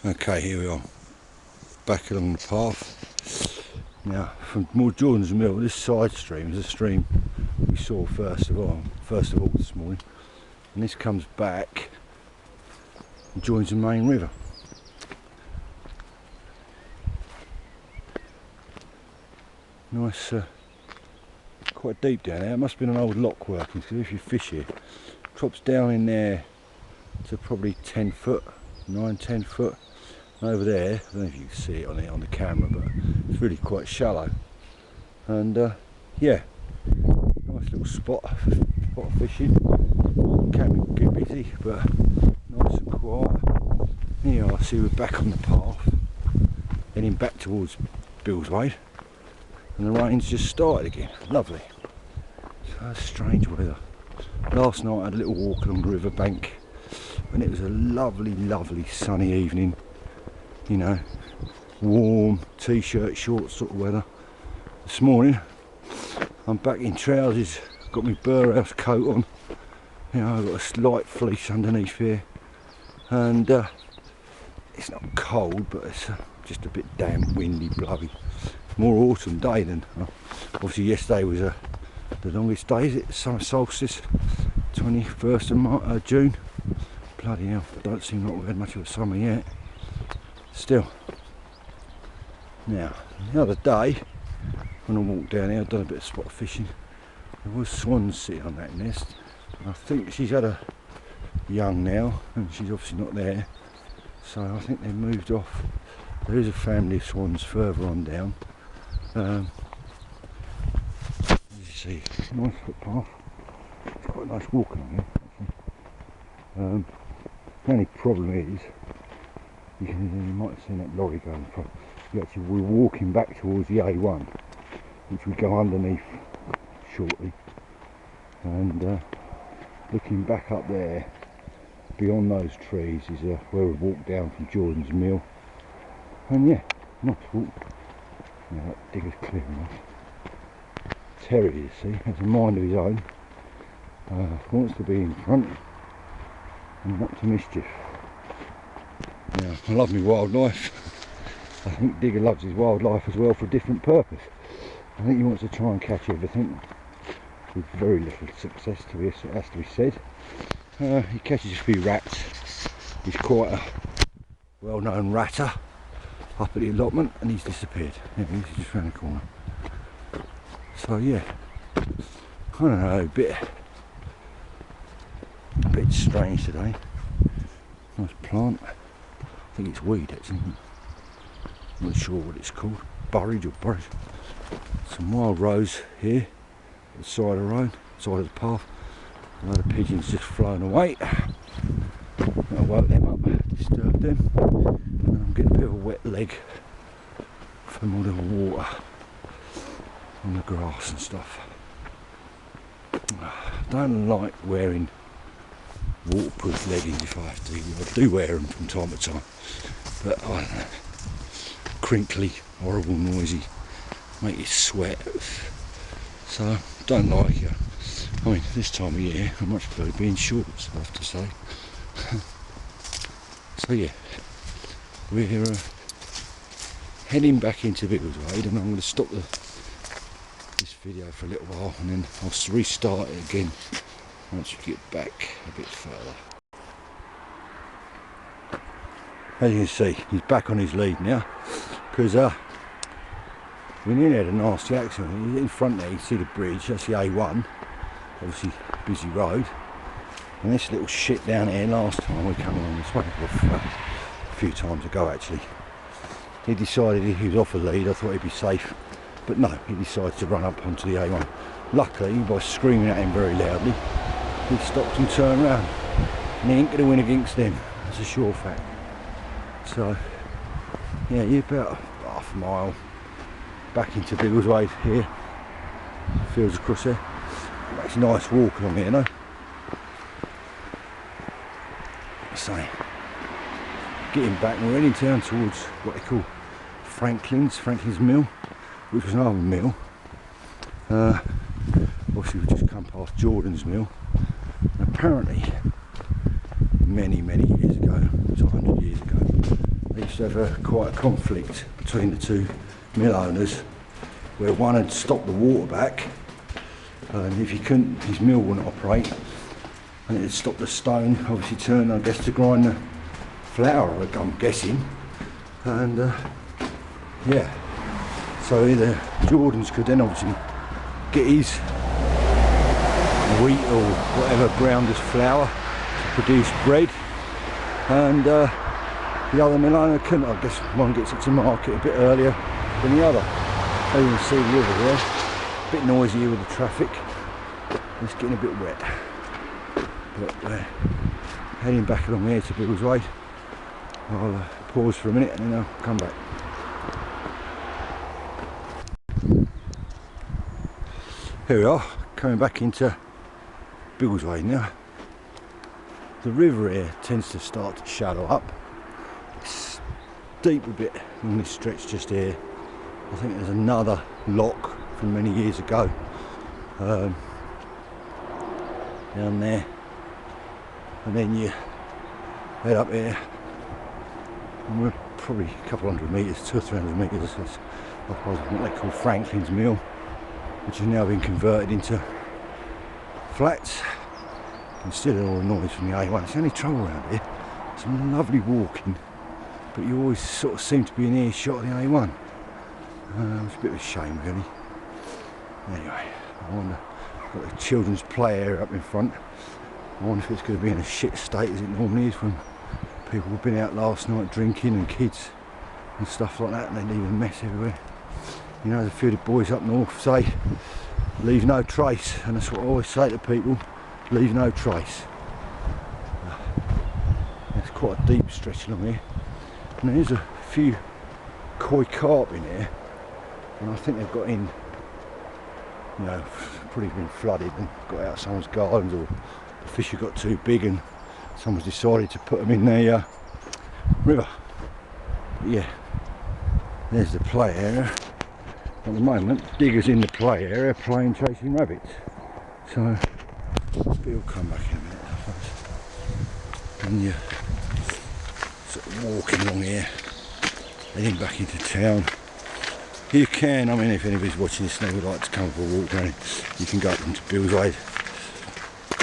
Okay, here we are, back along the path. Now, from Jordan's Mill, this side stream is a stream we saw first of all this morning, and this comes back and joins the main river. Nice, quite deep down there. It must have been an old lock working, because if you fish here, it drops down in there to probably 10 foot, 9-10 foot. And over there, I don't know if you can see it on the camera, but it's really quite shallow. And yeah, nice little spot of fishing. Can be busy, but nice and quiet. Here I see we're back on the path, heading back towards Billswade, and the rain's just started again. Lovely. So strange weather. Last night I had a little walk along the river bank, and it was a lovely, lovely sunny evening. You know, warm t-shirt, shorts sort of weather. This morning I'm back in trousers, got my burhouse coat on. You know, I've got a slight fleece underneath here, and it's not cold, but it's just a bit damp, windy, blowy. More autumn day than obviously yesterday was the longest day, is it? Summer solstice, 21st of June. Bloody hell, don't seem like we've had much of a summer yet. Still. Now, the other day when I walked down here, I'd done a bit of spot fishing. There was swans sitting on that nest. I think she's had a young now, and she's obviously not there. So I think they moved off. There is a family of swans further on down. As you see, nice footpath. It's quite nice walking on here. The only problem is, you might have seen that lorry going in front. We're walking back towards the A1, which we go underneath shortly, and looking back up there beyond those trees is where we walked down from Jordan's Mill. And yeah, nice walk. Now that digger's clear enough. Terry, you see, has a mind of his own. Wants to be in front and not to mischief. Now, I love my wildlife. I think Digger loves his wildlife as well for a different purpose. I think he wants to try and catch everything with very little success, it has to be said. He catches a few rats. He's quite a well-known ratter up at the allotment, and he's disappeared. Yeah, he's just round the corner. So yeah, I don't know, a bit strange today. Nice plant. I think it's weed actually. I'm not sure what it's called. Burridge or borage. Some wild rose here at the side of the road, side of the path. A lot of pigeons just flown away. I woke them up, disturbed them, and I'm getting a bit of a wet leg from all the water on the grass and stuff. I don't like wearing waterproof leggings if I have to. I do wear them from time to time, but I don't know, crinkly, horrible, noisy, make you sweat, so don't like it. I mean, this time of year I much prefer to be in shorts, I have to say. So yeah, we're heading back into Biggleswade, and I'm going to stop this video for a little while, and then I'll restart it again once we get back a bit further. As you can see, he's back on his lead now, because we nearly had a nasty accident. In front there you see the bridge, that's the A1, obviously busy road, and this little shit down here last time we came along this way, a few times ago actually, he decided he was off a lead. I thought he'd be safe, but no, he decided to run up onto the A1. Luckily, by screaming at him very loudly, he stopped and turned around, and he ain't going to win against them. That's a sure fact. So yeah, you're about half a mile back into Biggleswade here, fields across there. It's a nice walk along here, no? So getting back, we're heading down towards what they call Franklin's Mill, which was another mill. Obviously we've just come past Jordan's Mill, and apparently many years ago, 100 years ago, to have quite a conflict between the two mill owners, where one had stopped the water back, and if he couldn't, his mill wouldn't operate, and it had stopped the stone, obviously turned, I guess, to grind the flour, I'm guessing, and yeah, so either Jordan's could then obviously get his wheat or whatever ground as flour to produce bread, and the other mill owner couldn't. I guess one gets it to market a bit earlier than the other. As you can see the river there, a bit noisy here with the traffic, it's getting a bit wet, but heading back along here to Billswade. I'll pause for a minute and then I'll come back. Here we are, coming back into Billswade now. The river here tends to start to shallow up. It's deep a bit on this stretch just here. I think there's another lock from many years ago down there, and then you head up here and we're probably a couple hundred metres, 200 or 300 metres. It's what they call Franklin's Mill, which has now been converted into flats. You can still hear all the noise from the A1. It's the only trouble around here. Some lovely walking, but you always sort of seem to be in earshot of the A1. It's a bit of a shame, really. Anyway, I wonder, got the children's play area up in front. I wonder if it's going to be in a shit state as it normally is when people have been out last night drinking, and kids and stuff like that, and they leave a mess everywhere. You know, the few of the boys up north say, leave no trace, and that's what I always say to people, leave no trace. It's quite a deep stretch along here, and there's a few koi carp in here, and I think they've got in, you know, probably been flooded and got out someone's gardens, or the fish have got too big and someone's decided to put them in the river. But yeah, there's the play area. At the moment, diggers in the play area playing chasing rabbits. So it'll come back in a minute, I suppose. And you're sort of walking along here, heading back into town. You can, I mean, if anybody's watching this and they would like to come for a walk around, you can go up into Billswade.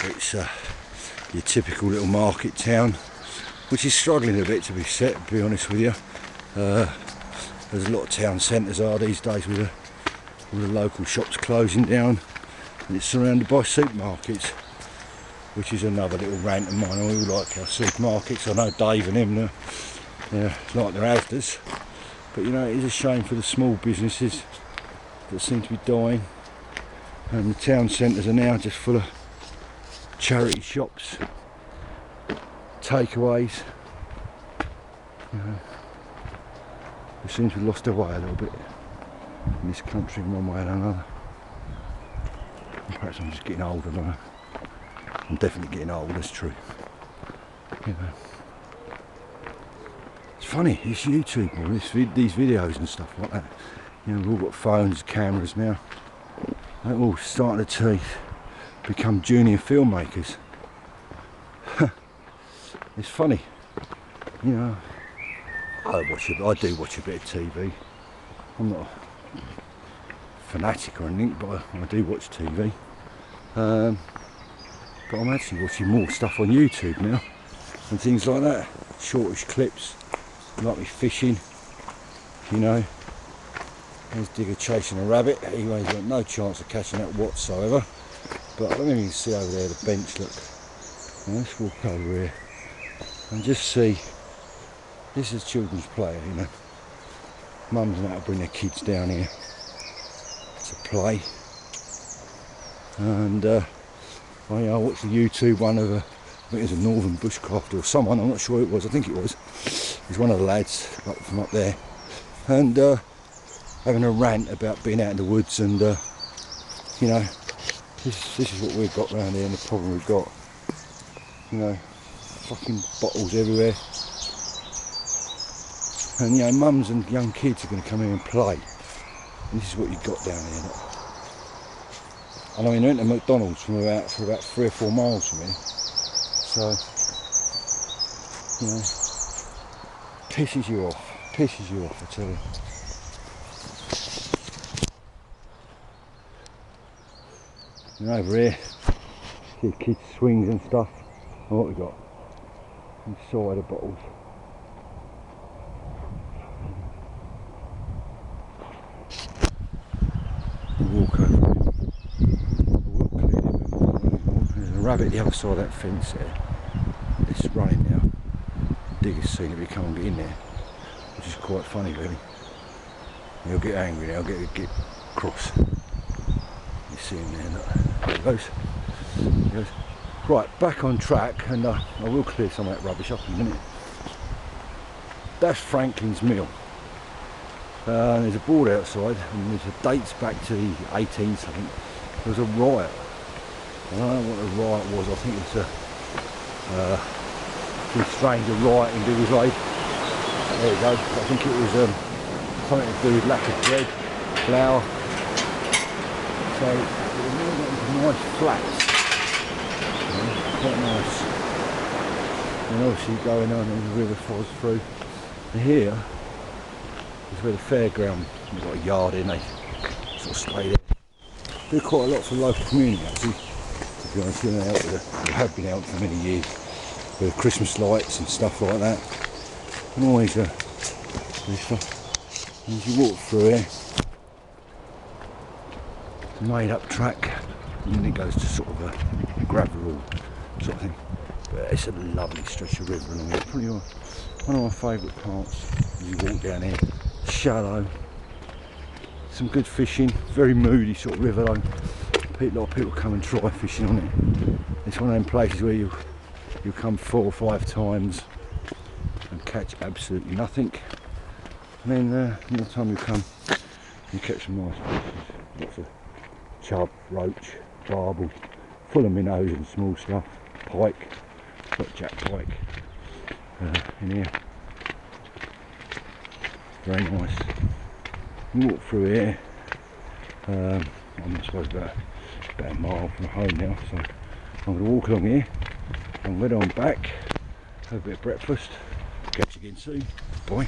It's your typical little market town, which is struggling a bit to be honest with you. There's a lot of town centres are these days with all the local shops closing down, and it's surrounded by supermarkets, which is another little rant of mine. We all like our supermarkets. I know Dave and him, they're like their Asdas, but you know, it is a shame for the small businesses that seem to be dying, and the town centres are now just full of charity shops, takeaways. You know, it seems we've lost our way a little bit in this country in one way or another. And perhaps I'm just getting older, don't I? I'm definitely getting old, that's true. You know, it's funny, it's YouTube, these videos and stuff like that. You know, we've all got phones, cameras now. They're all starting to become junior filmmakers. It's funny, you know. I do watch a bit of TV. I'm not a fanatic or anything, but I do watch TV. But I'm actually watching more stuff on YouTube now and things like that. Shortish clips, like me fishing, you know. There's Digger chasing a rabbit. He's got no chance of catching that whatsoever. But I don't even see over there the bench, look. Now let's walk over here and just see. This is children's play, you know. Mums and that will bring their kids down here to play. And I watched the YouTube one of I think it was a Northern Bushcrafter or someone, I'm not sure it was, I think it was. He's one of the lads from up there. And having a rant about being out in the woods, and you know, this is what we've got around here, and the problem we've got. You know, fucking bottles everywhere. And you know, mums and young kids are going to come here and play. And this is what you've got down here. Look. And I mean, I went to McDonald's for about 3 or 4 miles from here. So, you know, pisses you off, I tell you. And over here, see kids' swings and stuff. And what we got? Inside the bottles. Walk over. I will clean it. There's a rabbit the other side of that fence there. It's running now. Digger's seen it, we can't get in there, which is quite funny really. He'll get angry now, get cross. You see him there, look. There he goes. Right, back on track, and I will clear some of that rubbish up in a minute. That's Franklin's Mill. There's a board outside, and there's dates back to the 18th, I think. There was a riot. I don't know what the riot was. I think it's a strange riot in Biggleswade. There you go. I think it was something to do with lack of bread, flour. So it was nice flats. Quite nice. And obviously going on, and the river flows through. And here is where the fairground, we've got a yard in, they sort of stay there. Do quite a lot for the local community actually, to be honest. We have been out for many years with Christmas lights and stuff like that. And always this stuff. And as you walk through here, it's a made up track, and then it goes to sort of a gravel sort of thing. But it's a lovely stretch of river along here. Probably one of my favourite parts. You walk down here, shallow, some good fishing, very moody sort of river though. A lot of people come and try fishing on it. It's one of them places where you come 4 or 5 times and catch absolutely nothing. And then another time you come, you catch some nice fishes. Lots of chub, roach, barbel, full of minnows and small stuff, pike, jack pike in here. Very nice. You walk through here. I'm supposed about a mile from home now, so I'm going to walk along here and head on back, have a bit of breakfast, catch you again soon. Bye.